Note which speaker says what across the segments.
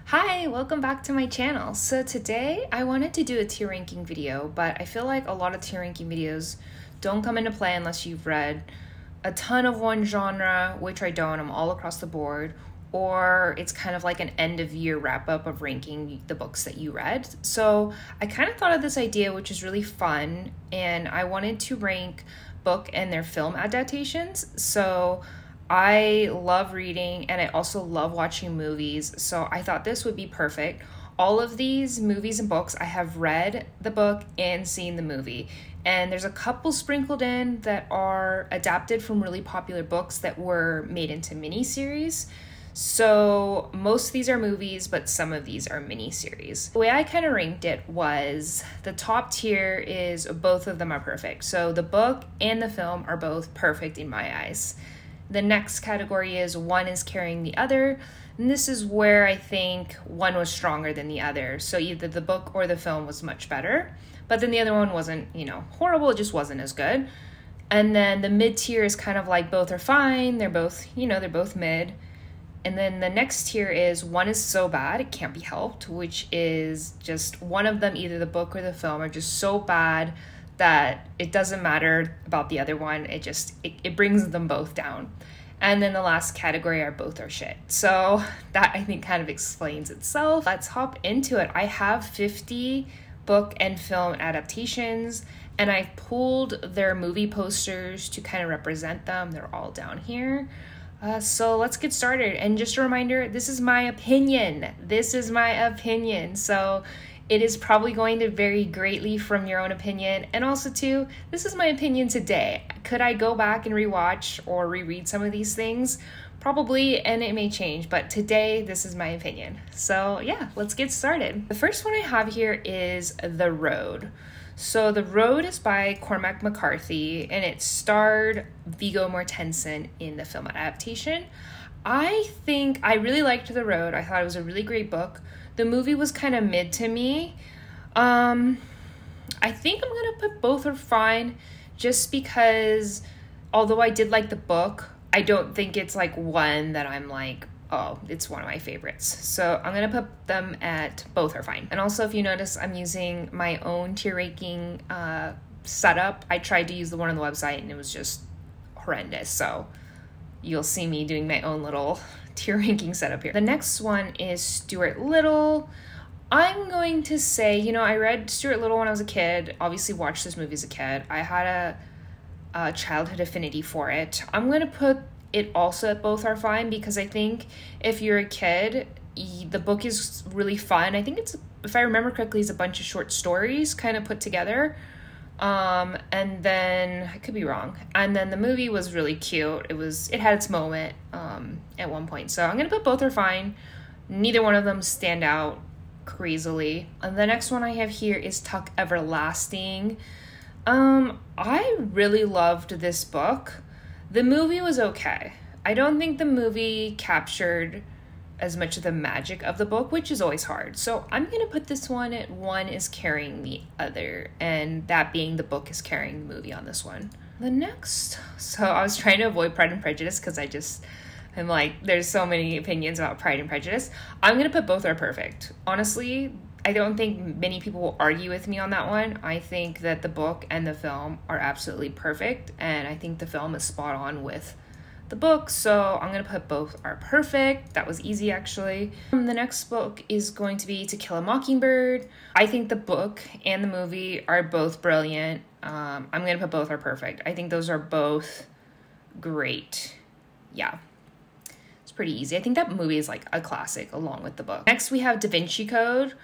Speaker 1: Hi, welcome back to my channel. So today I wanted to do a tier ranking video, but I feel like a lot of tier ranking videos don't come into play unless you've read a ton of one genre, which I don't, I'm all across the board, or it's kind of like an end of year wrap up of ranking the books that you read. So I kind of thought of this idea, which is really fun, and I wanted to rank book and their film adaptations. So I love reading and I also love watching movies, so I thought this would be perfect. All of these movies and books, I have read the book and seen the movie. And there's a couple sprinkled in that are adapted from really popular books that were made into miniseries. So most of these are movies, but some of these are miniseries. The way I kind of ranked it was the top tier is both of them are perfect. So the book and the film are both perfect in my eyes. The next category is one is carrying the other, and this is where I think one was stronger than the other. So either the book or the film was much better, but then the other one wasn't, horrible, it just wasn't as good. And then the mid tier is kind of like both are fine, they're both mid. And then the next tier is one is so bad it can't be helped, which is just one of them, either the book or the film, are just so bad that it doesn't matter about the other one. It brings them both down. And then the last category are both are shit. So that I think kind of explains itself. Let's hop into it. I have 50 book and film adaptations, and I pulled their movie posters to kind of represent them. They're all down here. So let's get started. And just a reminder, this is my opinion. So it is probably going to vary greatly from your own opinion. And also too, this is my opinion today. Could I go back and rewatch or reread some of these things? Probably, and it may change, but today this is my opinion. So yeah, let's get started. The first one I have here is The Road. So The Road is by Cormac McCarthy, and it starred Viggo Mortensen in the film adaptation. I think I really liked The Road. I thought it was a really great book. The movie was kind of mid to me. I think I'm going to put both are fine just because although I did like the book, I don't think it's like one that I'm like, oh, it's one of my favorites. So I'm going to put them at both are fine. And also if you notice, I'm using my own tier ranking setup. I tried to use the one on the website and it was just horrendous. So you'll see me doing my own little tier ranking setup here. The next one is Stuart Little. I'm going to say, I read Stuart Little when I was a kid, obviously watched this movie as a kid. I had a childhood affinity for it. I'm going to put it also at both are fine because I think if you're a kid, the book is really fun. I think if I remember correctly, it's a bunch of short stories kind of put together. And then I could be wrong. And then the movie was really cute. It had its moment, at one point. So I'm going to put both are fine. Neither one of them stand out crazily. And the next one I have here is Tuck Everlasting. I really loved this book. The movie was okay. I don't think the movie captured as much of the magic of the book, which is always hard. So I'm going to put this one at one is carrying the other, and that being the book is carrying the movie on this one. The next, so I was trying to avoid Pride and Prejudice because I'm like, there's so many opinions about Pride and Prejudice. I'm going to put both are perfect. Honestly, I don't think many people will argue with me on that one. I think that the book and the film are absolutely perfect, and I think the film is spot on with the book, so I'm going to put both are perfect. That was easy, actually. The next book is going to be To Kill a Mockingbird. I think the book and the movie are both brilliant. I'm going to put both are perfect. I think those are both great. Yeah, it's pretty easy. I think that movie is like a classic along with the book. Next, we have Da Vinci Code.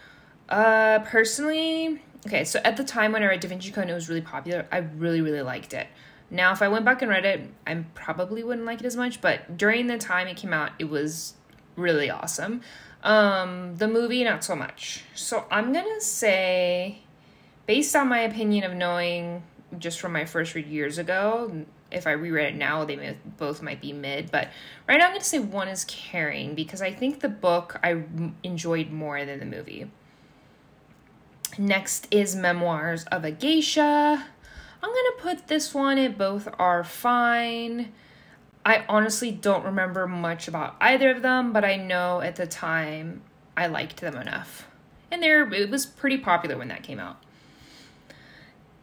Speaker 1: Personally, okay, so at the time when I read Da Vinci Code and it was really popular, I really, really liked it. Now, if I went back and read it, I probably wouldn't like it as much, but during the time it came out, it was really awesome. The movie, not so much. So I'm going to say, based on my opinion of knowing just from my first read years ago, if I reread it now, both might be mid, but right now I'm going to say one is carrying because I think the book I enjoyed more than the movie. Next is Memoirs of a Geisha. I'm going to put this one at both are fine. I honestly don't remember much about either of them, but I know at the time I liked them enough. And it was pretty popular when that came out.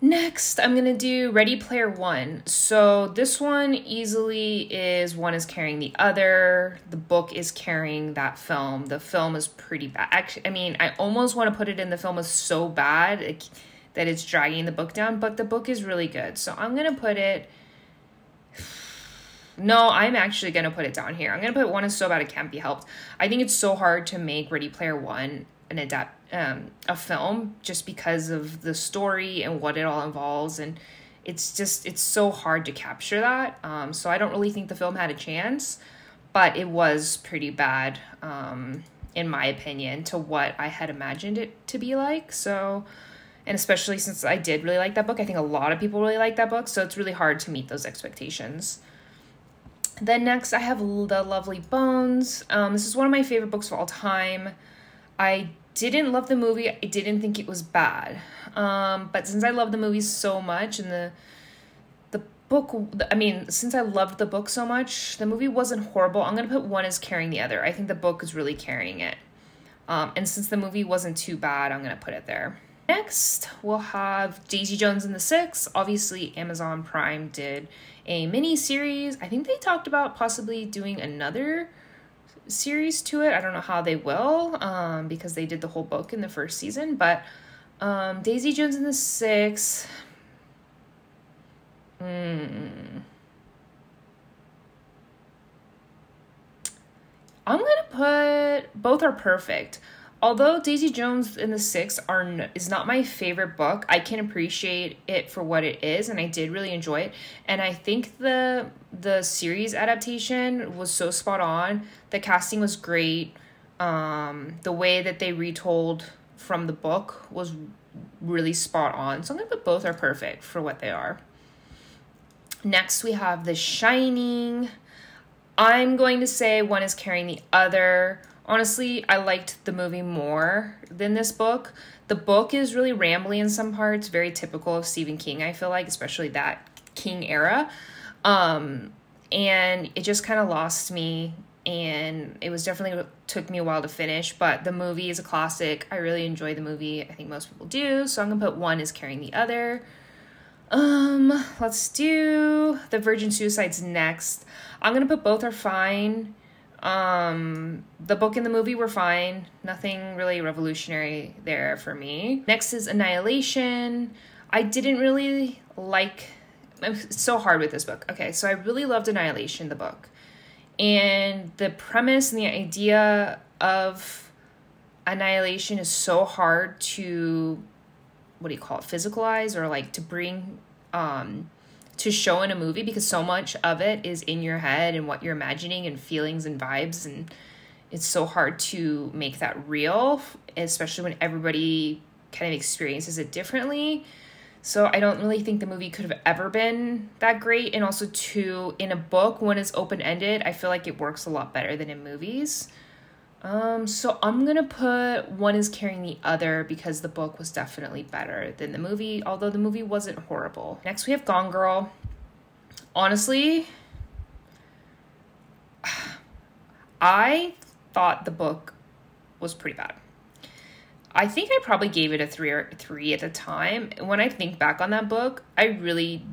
Speaker 1: Next, I'm going to do Ready Player One. So this one easily is one is carrying the other. The book is carrying that film. The film is pretty bad. Actually, I mean, I almost want to put it in the film is so bad that it's dragging the book down, but the book is really good. So I'm going to put it... No, I'm actually going to put it down here. I'm going to put One is So Bad It Can't Be Helped. I think it's so hard to make Ready Player One a film just because of the story and what it all involves, and it's so hard to capture that. So I don't really think the film had a chance, but it was pretty bad, in my opinion, to what I had imagined it to be like. So, and especially since I did really like that book, I think a lot of people really like that book, so it's really hard to meet those expectations. Then next I have The Lovely Bones. This is one of my favorite books of all time. I didn't love the movie. I didn't think it was bad. But since I love the movie so much and the book, since I loved the book so much, the movie wasn't horrible. I'm going to put One is carrying the other. I think the book is really carrying it. And since the movie wasn't too bad, I'm going to put it there. Next, we'll have Daisy Jones and the Six. Obviously, Amazon Prime did a mini series. I think they talked about possibly doing another series to it. I don't know how they will, because they did the whole book in the first season, but Daisy Jones and the Six, I'm gonna put Both Are Perfect. Although Daisy Jones and the Six is not my favorite book, I can appreciate it for what it is, and I did really enjoy it. And I think the series adaptation was so spot on. The casting was great. The way that they retold from the book was really spot on. So I'm going to put Both Are Perfect for what they are. Next, we have The Shining. I'm going to say One is carrying the other. Honestly, I liked the movie more than this book. The book is really rambly in some parts, very typical of Stephen King, I feel like, especially that King era. And it just kind of lost me, and it was definitely took me a while to finish, but the movie is a classic. I really enjoy the movie. I think most people do, so I'm going to put One is carrying the other. Let's do The Virgin Suicides next. I'm going to put Both Are Fine. The book and the movie were fine. Nothing really revolutionary there for me. Next is Annihilation. I didn't really like... It's so hard with this book. Okay, so I really loved Annihilation, the book. And the premise and the idea of Annihilation is so hard to... physicalize, or like to bring... to show in a movie, because so much of it is in your head and what you're imagining and feelings and vibes, and it's so hard to make that real, especially when everybody kind of experiences it differently. So I don't really think the movie could have ever been that great. And also too, in a book, when it's open-ended, I feel like it works a lot better than in movies. So I'm gonna put One is carrying the other because the book was definitely better than the movie, although the movie wasn't horrible. Next we have Gone Girl. Honestly, I thought the book was pretty bad. I think I probably gave it a 3 at the time. When I think back on that book, I really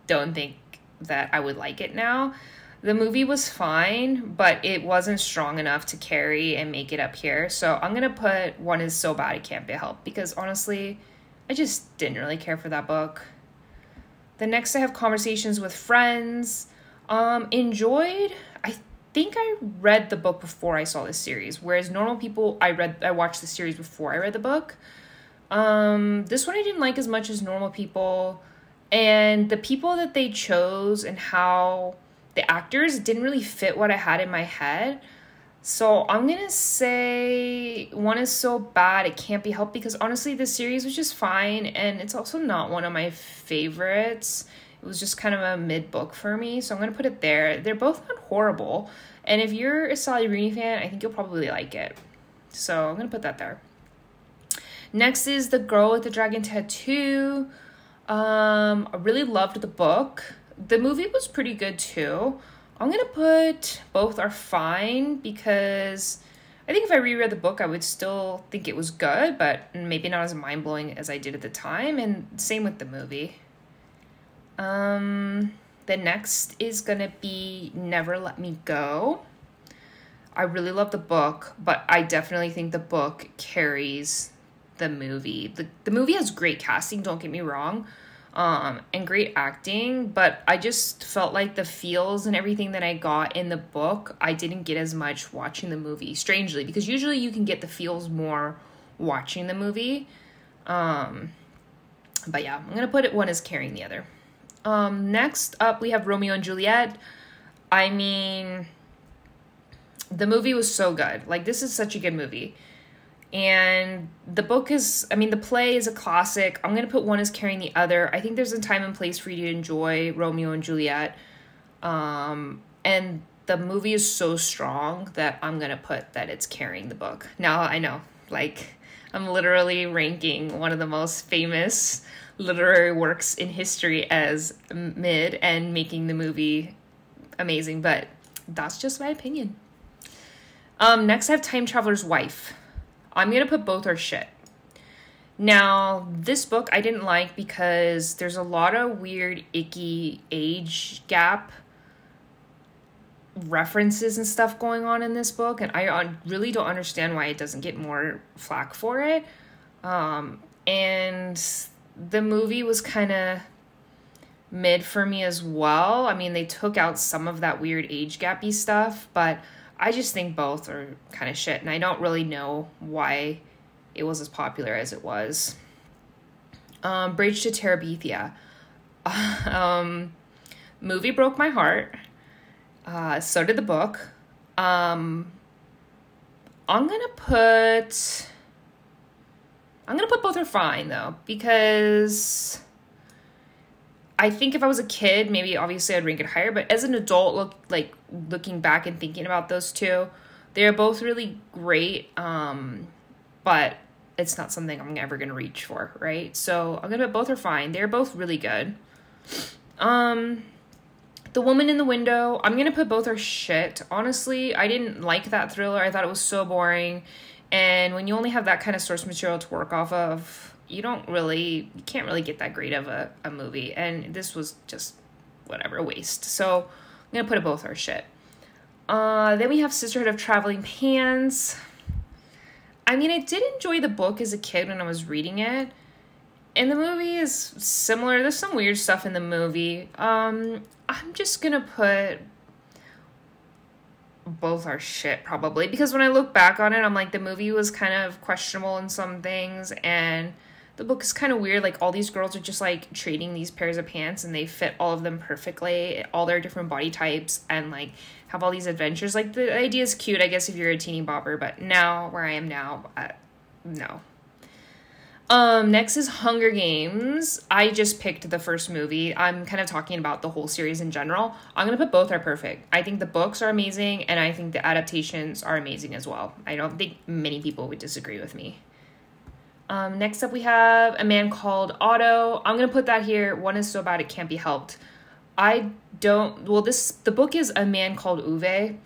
Speaker 1: don't think that I would like it now. The movie was fine, but it wasn't strong enough to carry and make it up here. So I'm going to put One is So Bad It Can't Be Helped, because honestly, I just didn't really care for that book. The next I have Conversations with Friends. Enjoyed. I think I read the book before I saw this series, whereas Normal People, I watched the series before I read the book. This one I didn't like as much as Normal People, and the people that they chose and how the actors didn't really fit what I had in my head. So I'm going to say One is So Bad It Can't Be Helped, because honestly, the series was just fine, and it's also not one of my favorites. It was just kind of a mid-book for me, so I'm going to put it there. They're both not horrible, and if you're a Sally Rooney fan, I think you'll probably like it. So I'm going to put that there. Next is The Girl with the Dragon Tattoo. I really loved the book. The movie was pretty good too. I'm going to put Both Are Fine, because I think if I reread the book, I would still think it was good, but maybe not as mind-blowing as I did at the time, and same with the movie. The next is gonna be Never Let Me Go. I really love the book, but I definitely think the book carries the movie. The movie has great casting, don't get me wrong, and great acting, but I just felt like the feels and everything that I got in the book, I didn't get as much watching the movie, strangely, because usually you can get the feels more watching the movie. But yeah, I'm gonna put it one as carrying the other. Next up, we have Romeo and Juliet. I mean, the movie was so good. Like, this is such a good movie. And the book is, I mean, the play is a classic. I'm going to put one as carrying the other. I think there's a time and place for you to enjoy Romeo and Juliet. And the movie is so strong that I'm going to put that it's carrying the book. Now, I know, like, I'm literally ranking one of the most famous literary works in history as mid and making the movie amazing, but that's just my opinion. Next I have Time Traveler's Wife. I'm gonna put both are shit. Now, this book I didn't like because there's a lot of weird, icky age gap references and stuff going on in this book, and I really don't understand why it doesn't get more flack for it. And the movie was kind of mid for me as well. I mean, they took out some of that weird age gappy stuff, but I just think both are kind of shit, and I don't really know why it was as popular as it was. Bridge to Terabithia. Movie broke my heart. So did the book. I'm gonna put both are fine though, because I think if I was a kid, maybe obviously I'd rank it higher, but as an adult, looking back and thinking about those two, they're both really great, but it's not something I'm ever going to reach for, right? So I'm going to put both are fine. They're both really good. The Woman in the Window, I'm going to put both are shit. Honestly, I didn't like that thriller. I thought it was so boring, and when you only have that kind of source material to work off of, you can't really get that great of a movie. And this was just, whatever, a waste. So I'm going to put it both are shit. Then we have Sisterhood of Traveling Pants. I mean, I did enjoy the book as a kid when I was reading it. And the movie is similar. There's some weird stuff in the movie. I'm just going to put both are shit, probably. Because when I look back on it, I'm like, the movie was kind of questionable in some things, and the book is kind of weird. Like, all these girls are just, like, trading these pairs of pants, and they fit all of them perfectly, all their different body types, and, like, have all these adventures. Like, the idea is cute, I guess, if you're a teeny bopper, but now, where I am now, no. Next is Hunger Games. I just picked the first movie. I'm kind of talking about the whole series in general. I'm going to put both are perfect. I think the books are amazing, and I think the adaptations are amazing as well. I don't think many people would disagree with me. Next up, we have A Man Called Otto. I'm going to put that here. One is so bad it can't be helped. The book is A Man Called Uwe.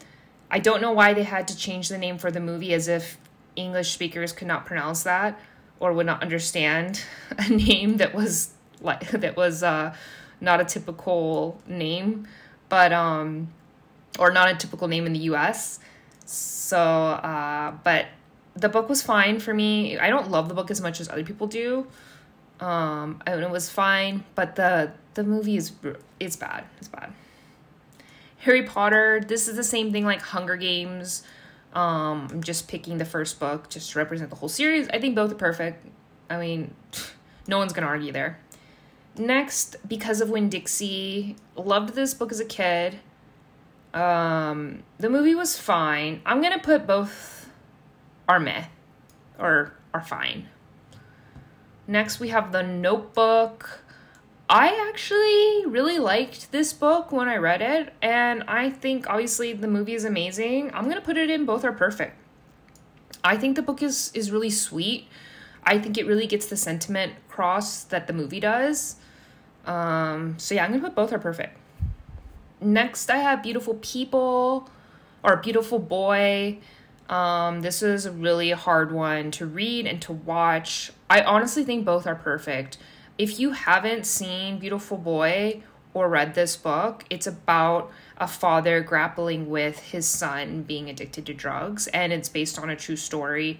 Speaker 1: I don't know why they had to change the name for the movie, as if English speakers could not pronounce that or would not understand a name that was not a typical name, but or not a typical name in the US. So, but the book was fine for me. I don't love the book as much as other people do. And it was fine, but the movie it's bad. It's bad. Harry Potter, this is the same thing like Hunger Games. I'm just picking the first book just to represent the whole series. I think both are perfect. I mean, no one's gonna argue there. Next, Because of Winn-Dixie. Loved this book as a kid. The movie was fine. I'm gonna put both are meh or are fine. Next, we have The Notebook. I actually really liked this book when I read it, and I think obviously the movie is amazing. I'm going to put it in both are perfect. I think the book is really sweet. I think it really gets the sentiment across that the movie does. So yeah, I'm going to put both are perfect. Next, I have Beautiful People or Beautiful Boy. This was a really hard one to read and to watch. I honestly think both are perfect. If you haven't seen Beautiful Boy or read this book, it's about a father grappling with his son being addicted to drugs, and it's based on a true story.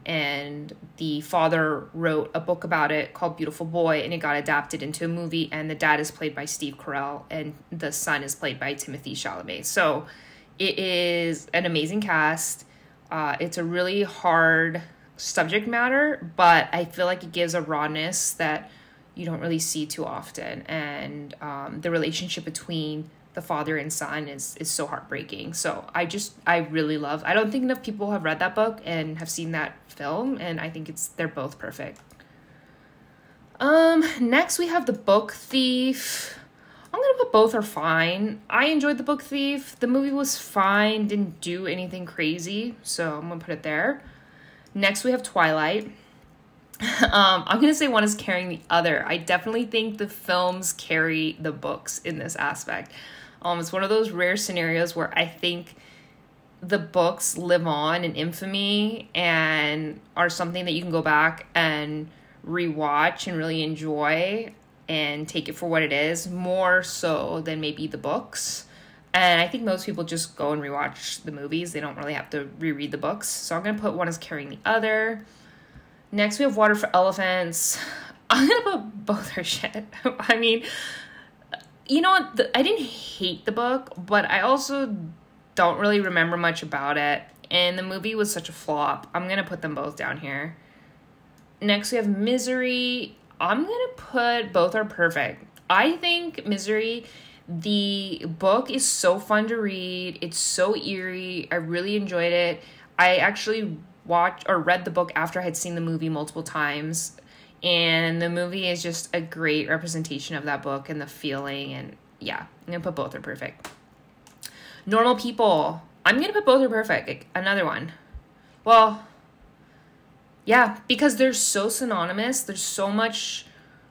Speaker 1: And the father wrote a book about it called Beautiful Boy, and it got adapted into a movie, and the dad is played by Steve Carell, and the son is played by Timothée Chalamet. So it is an amazing cast. It's a really hard subject matter, but I feel like it gives a rawness that you don't really see too often. And the relationship between the father and son is so heartbreaking. So I really love, I don't think enough people have read that book and have seen that film, and I think they're both perfect. Next we have The Book Thief. I'm gonna put both are fine. I enjoyed The Book Thief. The movie was fine, didn't do anything crazy, so I'm gonna put it there. Next we have Twilight. I'm gonna say one is carrying the other. I definitely think the films carry the books in this aspect. It's one of those rare scenarios where I think the books live on in infamy and are something that you can go back and rewatch and really enjoy and take it for what it is, more so than maybe the books. And I think most people just go and rewatch the movies. They don't really have to reread the books. So I'm going to put one as carrying the other. Next, we have Water for Elephants. I'm going to put both are shit. I mean, you know what? I didn't hate the book, but I also don't really remember much about it. And the movie was such a flop. I'm going to put them both down here. Next, we have Misery. I'm going to put both are perfect. I think Misery, the book is so fun to read. It's so eerie. I really enjoyed it. I actually watched or read the book after I had seen the movie multiple times. And the movie is just a great representation of that book and the feeling. And yeah, I'm going to put both are perfect. Normal People. I'm going to put both are perfect. Like, another one. Well, yeah, because they're so synonymous. There's so much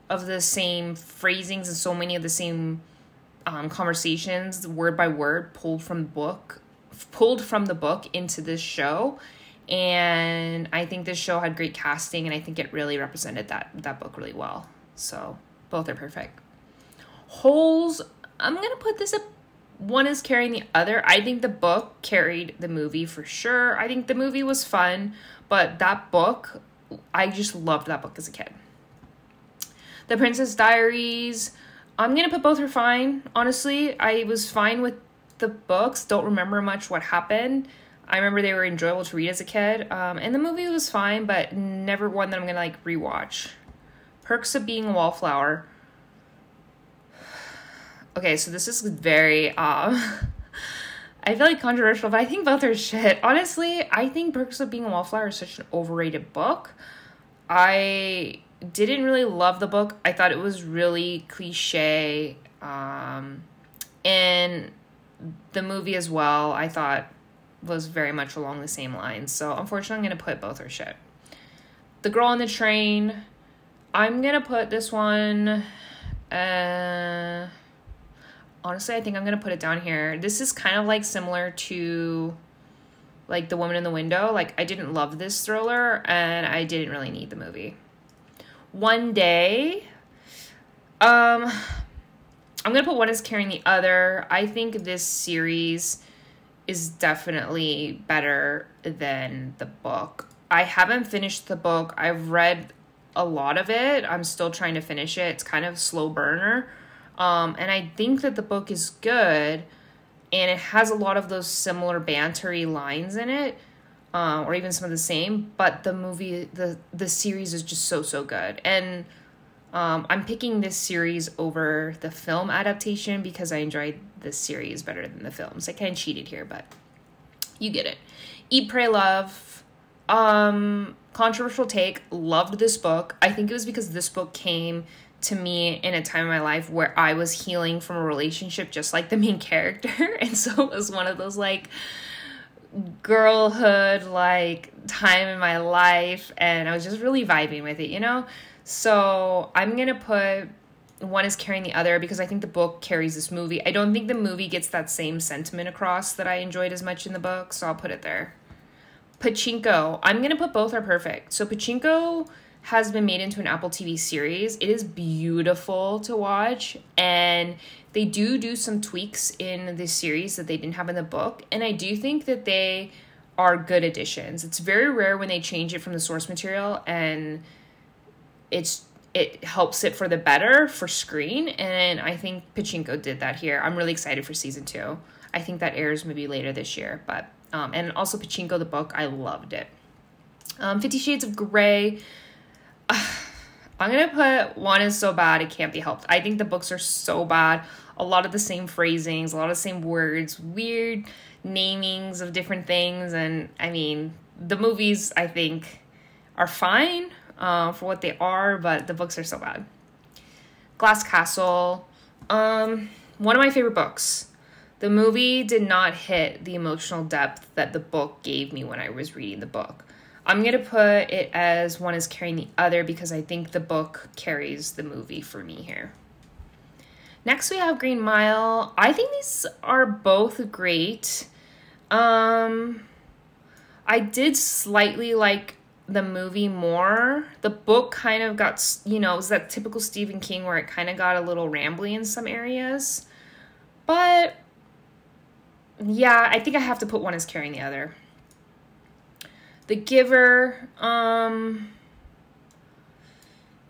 Speaker 1: of the same phrasings and so many of the same conversations, word by word, pulled from the book into this show. And I think this show had great casting, and I think it really represented that book really well. So both are perfect. Holes, I'm going to put this up. One is carrying the other. I think the book carried the movie for sure. I think the movie was fun, but that book, I just loved that book as a kid. The Princess Diaries, I'm going to put both are fine. Honestly, I was fine with the books. Don't remember much what happened. I remember they were enjoyable to read as a kid. And the movie was fine, but never one that I'm going to rewatch. Perks of Being a Wallflower. Okay, so this is very, I feel like controversial, but I think both are shit. Honestly, I think Perks of Being a Wallflower is such an overrated book. I didn't really love the book. I thought it was really cliche. And the movie as well, I thought was very much along the same lines. So unfortunately, I'm going to put both are shit. The Girl on the Train. I'm going to put this one, honestly, I think I'm going to put it down here. This is kind of similar to The Woman in the Window. I didn't love this thriller, and I didn't really need the movie. One Day. I'm going to put one as carrying the other. I think this series is definitely better than the book. I haven't finished the book. I've read a lot of it. I'm still trying to finish it. It's kind of a slow burner. And I think that the book is good, and it has a lot of those similar bantery lines in it, or even some of the same, but the movie, the series is just so good. And I'm picking this series over the film adaptation because I enjoyed this series better than the films. I kind of cheated here, but you get it. Eat, Pray, Love. Controversial take. Loved this book. I think it was because this book came to me in a time in my life where I was healing from a relationship just like the main character. And so it was one of those girlhood time in my life, and I was just really vibing with it, So I'm going to put one is carrying the other because I think the book carries this movie. I don't think the movie gets that same sentiment across that I enjoyed as much in the book, so I'll put it there. Pachinko. I'm going to put Both Are Perfect. So Pachinko has been made into an Apple TV series. It is beautiful to watch, and they do some tweaks in this series that they didn't have in the book, and I do think that they are good additions. It's very rare when they change it from the source material, and it helps it for the better for screen, and I think Pachinko did that here. I'm really excited for season 2. I think that airs maybe later this year, but and also Pachinko the book, I loved it. 50 Shades of Grey. I'm going to put One Is So Bad It Can't Be Helped. I think the books are so bad. A lot of the same phrasings, a lot of the same words, weird namings of different things. And I mean, the movies, I think, are fine for what they are, but the books are so bad. Glass Castle. One of my favorite books. The movie did not hit the emotional depth that the book gave me when I was reading the book. I'm going to put it as One Is Carrying the Other because I think the book carries the movie for me here. Next we have Green Mile. I think these are both great. I did slightly like the movie more. The book kind of got, you know, it was that typical Stephen King where it kind of got a little rambly in some areas. But yeah, I think I have to put One Is Carrying the Other. The Giver,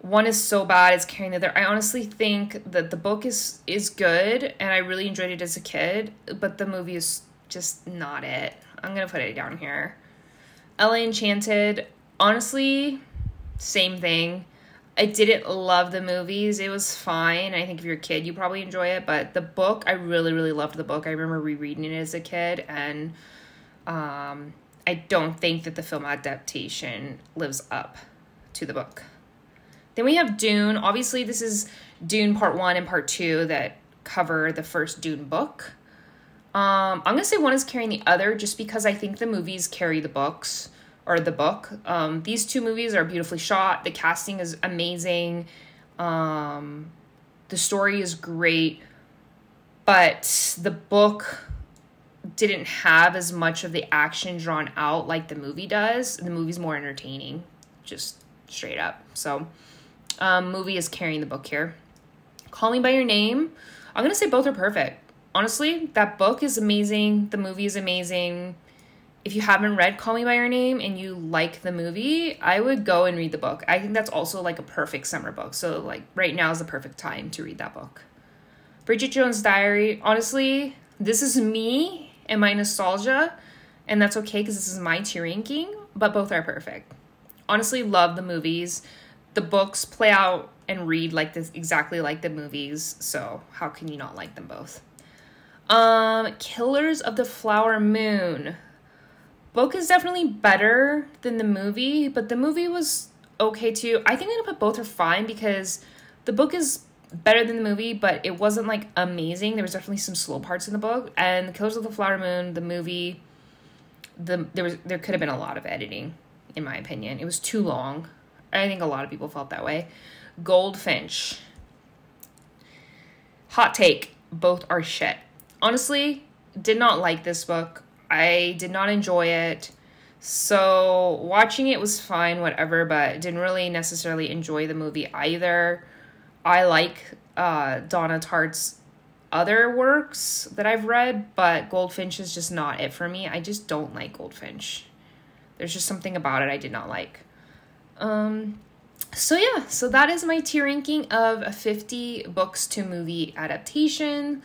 Speaker 1: One Is So Bad It's Carrying the Other. I honestly think that the book is good, and I really enjoyed it as a kid, but the movie is just not it. I'm going to put it down here. LA Enchanted, honestly, same thing. I didn't love the movies. It was fine. I think if you're a kid, you probably enjoy it, but the book, I really, really loved the book. I remember rereading it as a kid, and I don't think that the film adaptation lives up to the book. Then we have Dune. Obviously, this is Dune Part 1 and Part 2 that cover the first Dune book. I'm going to say One Is Carrying the Other just because I think the movies carry the books, or the book. These two movies are beautifully shot. The casting is amazing. The story is great. But the book didn't have as much of the action drawn out like the movie does. The movie's more entertaining, just straight up. So, movie is carrying the book here. Call Me By Your Name. I'm going to say Both Are Perfect. Honestly, that book is amazing. The movie is amazing. If you haven't read Call Me By Your Name and you like the movie, I would go and read the book. I think that's also like a perfect summer book. So like right now is the perfect time to read that book. Bridget Jones' Diary. Honestly, this is me and my nostalgia, and that's okay because this is my tier ranking, but Both Are Perfect. Honestly, love the movies. The books play out and read like this, exactly like the movies, so how can you not like them both? Killers of the Flower Moon. Book is definitely better than the movie, but the movie was okay too. I think I'm gonna put Both Are Fine because the book is better than the movie, but it wasn't like amazing. There was definitely some slow parts in the book, and Killers of the Flower Moon, the movie, there could have been a lot of editing, in my opinion. It was too long. I think a lot of people felt that way. Goldfinch. Hot take, both are shit. Honestly, did not like this book. I did not enjoy it. So watching it was fine, whatever, but didn't really necessarily enjoy the movie either. I like Donna Tartt's other works that I've read, but Goldfinch is just not it for me. I just don't like Goldfinch. There's just something about it I did not like. So yeah, so that is my tier ranking of 50 books to movie adaptation.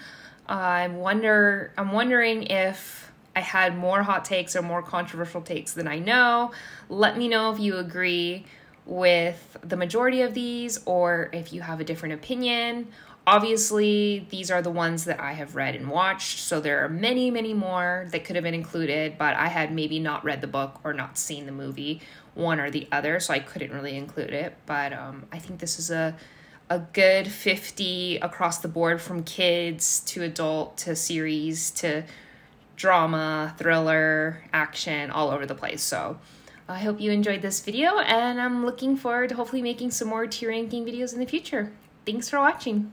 Speaker 1: I'm wondering if I had more hot takes or more controversial takes than I know. Let me know if you agree with the majority of these or if you have a different opinion. Obviously, these are the ones that I have read and watched, so there are many, many more that could have been included, but I had maybe not read the book or not seen the movie, one or the other, so I couldn't really include it. But I think this is a good 50 across the board, from kids to adult to series to drama, thriller, action, all over the place. So I hope you enjoyed this video, and I'm looking forward to hopefully making some more tier ranking videos in the future. Thanks for watching.